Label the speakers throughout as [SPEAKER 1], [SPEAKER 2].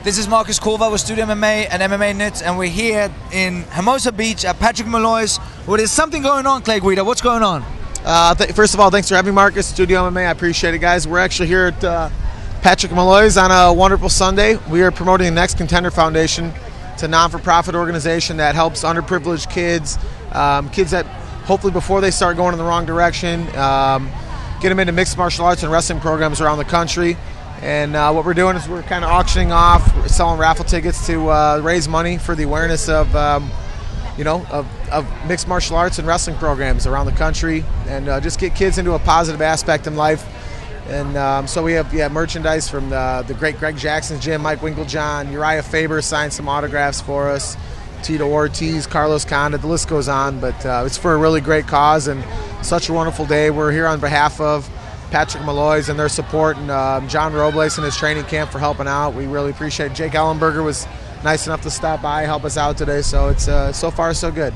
[SPEAKER 1] This is Marcus Corval with Studio MMA and MMA Knit, and we're here in Hermosa Beach at Patrick Malloy's. Well, there's something going on, Clay Guida. What's going on?
[SPEAKER 2] First of all, thanks for having me, Marcus. Studio MMA, I appreciate it, guys. We're actually here at Patrick Malloy's on a wonderful Sunday. We are promoting the Next Contender Foundation. It's a non-for-profit organization that helps underprivileged kids, kids that hopefully before they start going in the wrong direction, get them into mixed martial arts and wrestling programs around the country. And what we're doing is we're kind of auctioning off, we're selling raffle tickets to raise money for the awareness of, of mixed martial arts and wrestling programs around the country, and just get kids into a positive aspect in life. And so we have merchandise from the great Greg Jackson's gym, Mike Winklejohn, Uriah Faber signed some autographs for us, Tito Ortiz, Carlos Condit, the list goes on. But it's for a really great cause and such a wonderful day. We're here on behalf of Patrick Malloy's and their support, and John Robles and his training camp for helping out. We really appreciate it. Jake Ellenberger was nice enough to stop by, help us out today. So it's so far so good.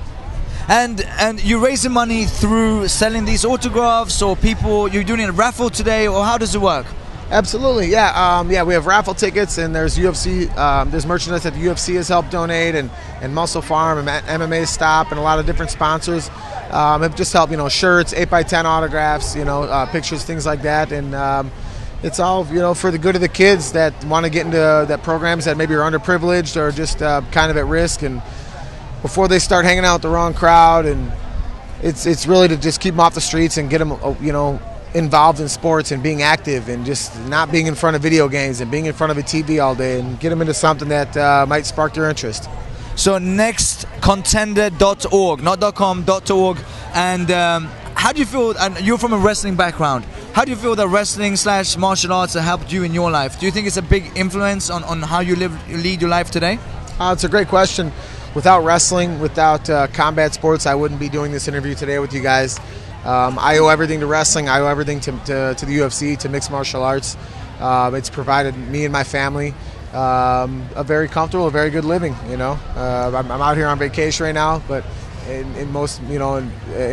[SPEAKER 1] And you're raising money through selling these autographs, or people, you're doing a raffle today, or how does it work?
[SPEAKER 2] Absolutely, yeah. We have raffle tickets, and there's UFC, there's merchandise that the UFC has helped donate, and Muscle Farm and MMA Stop, and a lot of different sponsors have just helped. Shirts, 8x10 autographs, pictures, things like that, and it's all for the good of the kids that want to get into that programs that maybe are underprivileged or just kind of at risk, and before they start hanging out with the wrong crowd. And it's really to just keep them off the streets and get them involved in sports and being active and just not being in front of video games and being in front of a TV all day, and get them into something that might spark their interest.
[SPEAKER 1] So nextcontender.org, not .com, .org. And how do you feel, and you're from a wrestling background, how do you feel that wrestling/martial arts have helped you in your life? Do you think it's a big influence on how you lead your life today?
[SPEAKER 2] It's a great question. Without wrestling, without combat sports, I wouldn't be doing this interview today with you guys. I owe everything to wrestling. I owe everything to the UFC, to mixed martial arts. It's provided me and my family a very comfortable, a very good living. I'm out here on vacation right now, but in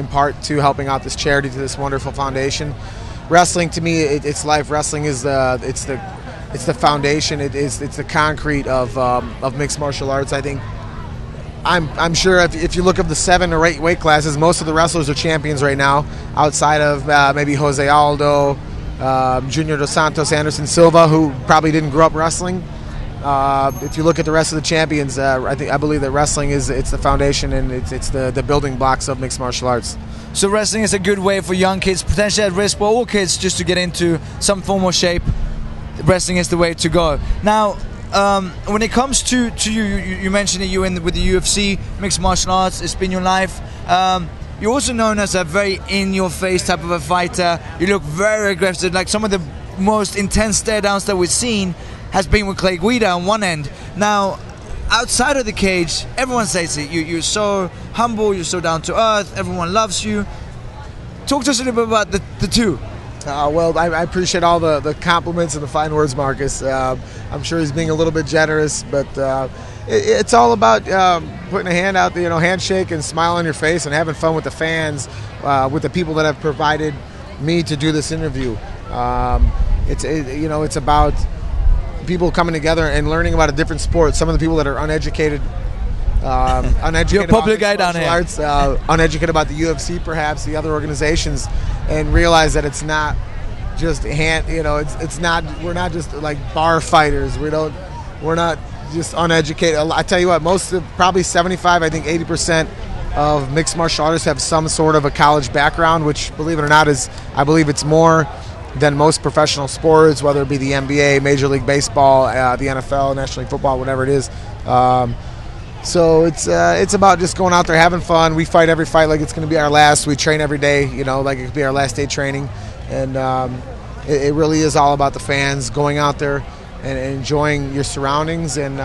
[SPEAKER 2] part to helping out this charity, to this wonderful foundation. Wrestling to me, it's life. Wrestling is it's the foundation. It's the concrete of mixed martial arts. I think. I'm sure if you look at the 7 or 8 weight classes, most of the wrestlers are champions right now, outside of maybe Jose Aldo, Junior Dos Santos, Anderson Silva, who probably didn't grow up wrestling. If you look at the rest of the champions, I believe that wrestling it's the foundation, and it's the building blocks of mixed martial arts.
[SPEAKER 1] So wrestling is a good way for young kids, potentially at risk, but all kids, just to get into some form of shape. Wrestling is the way to go. Now, when it comes to you mentioned that you're with the UFC, mixed martial arts, it's been your life. You're also known as a very in-your-face type of a fighter. You look very aggressive. Like some of the most intense stare-downs that we've seen has been with Clay Guida on one end. Now, outside of the cage, everyone says it. You're so humble, you're so down-to-earth, everyone loves you. Talk to us a little bit about the two.
[SPEAKER 2] Well, I appreciate all the compliments and the fine words, Marcus. I'm sure he's being a little bit generous, but it's all about putting a hand out, handshake and smile on your face, and having fun with the fans, with the people that have provided me to do this interview. It's about people coming together and learning about a different sport. Some of the people that are uneducated. Uneducated
[SPEAKER 1] You're a public guy down here.
[SPEAKER 2] Arts, uneducated about the UFC, perhaps the other organizations, and realize that it's not just it's not. We're not just like bar fighters. We're not just uneducated. I tell you what, probably 75, I think 80% of mixed martial artists have some sort of a college background, which, believe it or not, I believe it's more than most professional sports, whether it be the NBA, Major League Baseball, the NFL, National League Football, whatever it is. So it's about just going out there, having fun. We fight every fight like it's going to be our last. We train every day, like it could be our last day training. And it really is all about the fans, going out there and enjoying your surroundings, and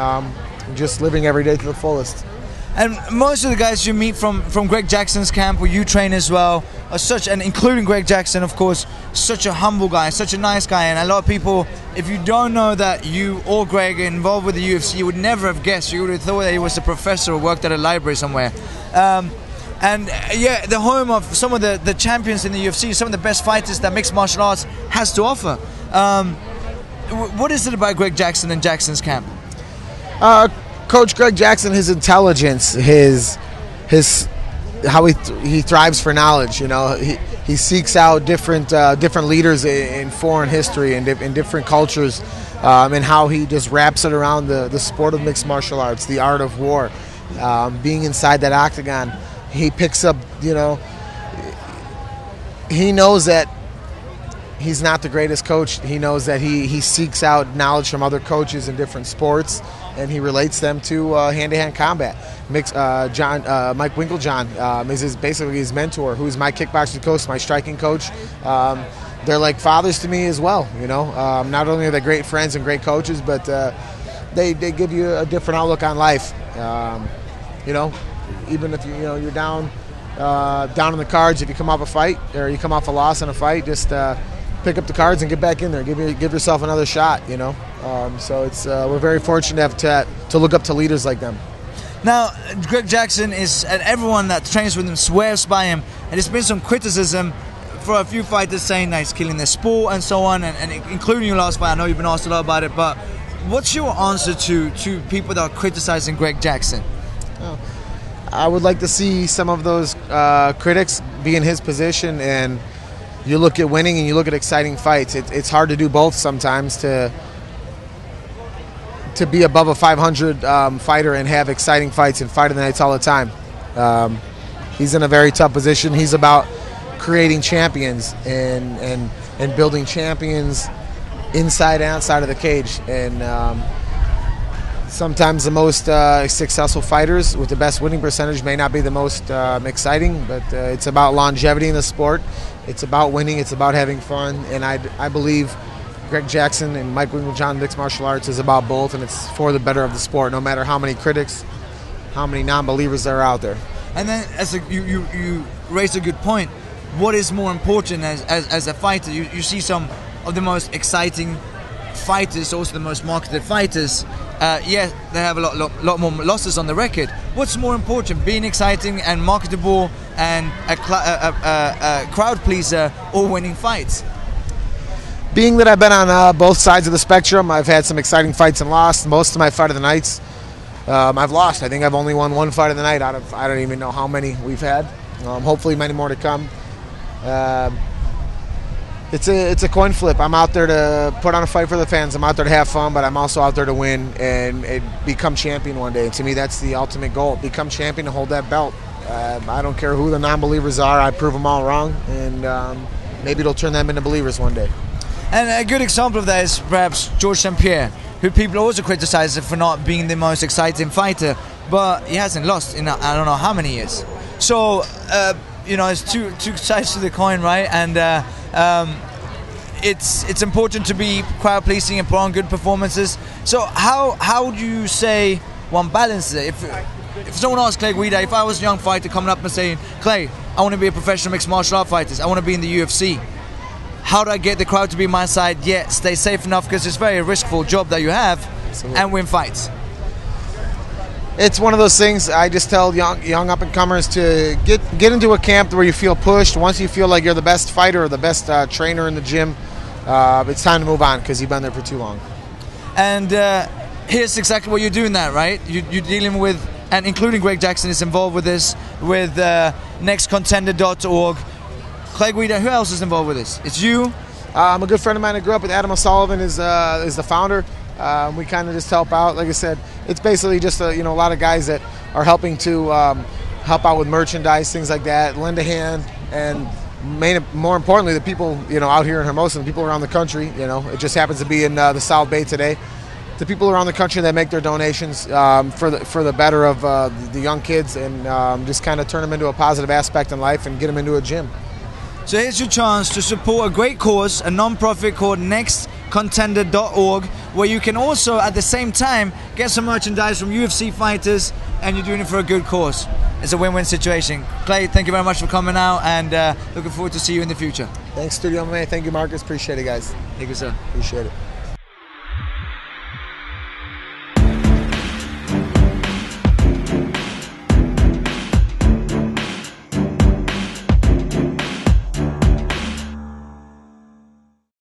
[SPEAKER 2] just living every day to the fullest.
[SPEAKER 1] And most of the guys you meet from Greg Jackson's camp, where you train as well, are and including Greg Jackson, of course, such a humble guy, such a nice guy. And a lot of people, if you don't know that you or Greg are involved with the UFC, you would never have guessed. You would have thought that he was a professor or worked at a library somewhere. And yeah, the home of some of the champions in the UFC, some of the best fighters that mixed martial arts has to offer. What is it about Greg Jackson and Jackson's camp?
[SPEAKER 2] Coach Greg Jackson, his intelligence, his how he thrives for knowledge. You know, he seeks out different leaders in foreign history and in different cultures, and how he just wraps it around the sport of mixed martial arts, the art of war. Being inside that octagon, he picks up. You know, he knows that he's not the greatest coach. He knows that he seeks out knowledge from other coaches in different sports, and he relates them to hand-to-hand combat. Mike Winklejohn is basically his mentor, who's my kickboxing coach, my striking coach. They're like fathers to me as well. You know, not only are they great friends and great coaches, but they give you a different outlook on life. You know, even if you're down in the cards, if you come off a fight or you come off a loss in a fight, just pick up the cards and get back in there. Give yourself another shot. You know, so it's we're very fortunate to look up to leaders like them.
[SPEAKER 1] Now, Greg Jackson and everyone that trains with him swears by him, and there's been some criticism for a few fighters saying that he's killing their sport and so on, and including your last fight. I know you've been asked a lot about it, but what's your answer to people that are criticizing Greg Jackson?
[SPEAKER 2] Oh, I would like to see some of those critics be in his position, and you look at winning and you look at exciting fights. It's hard to do both sometimes, to be above a 500 fighter and have exciting fights and fight of the nights all the time. He's in a very tough position. He's about creating champions and building champions inside and outside of the cage. And sometimes the most successful fighters with the best winning percentage may not be the most exciting, but it's about longevity in the sport. It's about winning. It's about having fun. And I believe Greg Jackson and Mike Winklejohn Mixed Martial Arts is about both, and it's for the better of the sport, no matter how many critics, how many non-believers there are out there.
[SPEAKER 1] And then, you raised a good point. What is more important as a fighter? You see some of the most exciting fighters, also the most marketed fighters. They have a lot more losses on the record. What's more important, being exciting and marketable and a crowd pleaser, or winning fights?
[SPEAKER 2] Being that I've been on both sides of the spectrum, I've had some exciting fights and lost. Most of my fight of the nights, I've lost. I think I've only won one fight of the night out of I don't even know how many we've had. Hopefully many more to come. It's a coin flip. I'm out there to put on a fight for the fans. I'm out there to have fun, but I'm also out there to win and become champion one day. And to me, that's the ultimate goal. Become champion and hold that belt. I don't care who the non-believers are. I prove them all wrong, and maybe it'll turn them into believers one day.
[SPEAKER 1] And a good example of that is perhaps George St. Pierre, who people also criticize for not being the most exciting fighter, but he hasn't lost in I don't know how many years. So, it's two sides to the coin, right? And it's important to be crowd pleasing and put on good performances. So how do you say one balances it? If someone asks Clay Guida, if I was a young fighter coming up and saying, Clay, I want to be a professional mixed martial art fighter, I want to be in the UFC, how do I get the crowd to be my side yet stay safe enough, because it's a very riskful job that you have, Absolutely. And win fights?
[SPEAKER 2] It's one of those things. I just tell young up-and-comers to get into a camp where you feel pushed. Once you feel like you're the best fighter or the best trainer in the gym, it's time to move on, because you've been there for too long.
[SPEAKER 1] And here's exactly what you're doing that, right? You're dealing with, and including Greg Jackson is involved with this, with nextcontender.org. Clay Guida, who else is involved with this? It's you?
[SPEAKER 2] I'm a good friend of mine. I grew up with Adam O'Sullivan, is the founder. We kind of just help out. Like I said, it's basically just a lot of guys that are helping to help out with merchandise, things like that, lend a hand, and more importantly, the people out here in Hermosa, the people around the country. It just happens to be in the South Bay today. The people around the country that make their donations for the better of the young kids, and just kind of turn them into a positive aspect in life and get them into a gym.
[SPEAKER 1] So here's your chance to support a great cause, a non-profit called nextcontender.org, where you can also, at the same time, get some merchandise from UFC fighters, and you're doing it for a good cause. It's a win-win situation. Clay, thank you very much for coming out, and looking forward to see you in the future.
[SPEAKER 2] Thanks, Studio MMA. Thank you, Marcus. Appreciate it, guys.
[SPEAKER 1] Thank you, sir.
[SPEAKER 2] Appreciate it.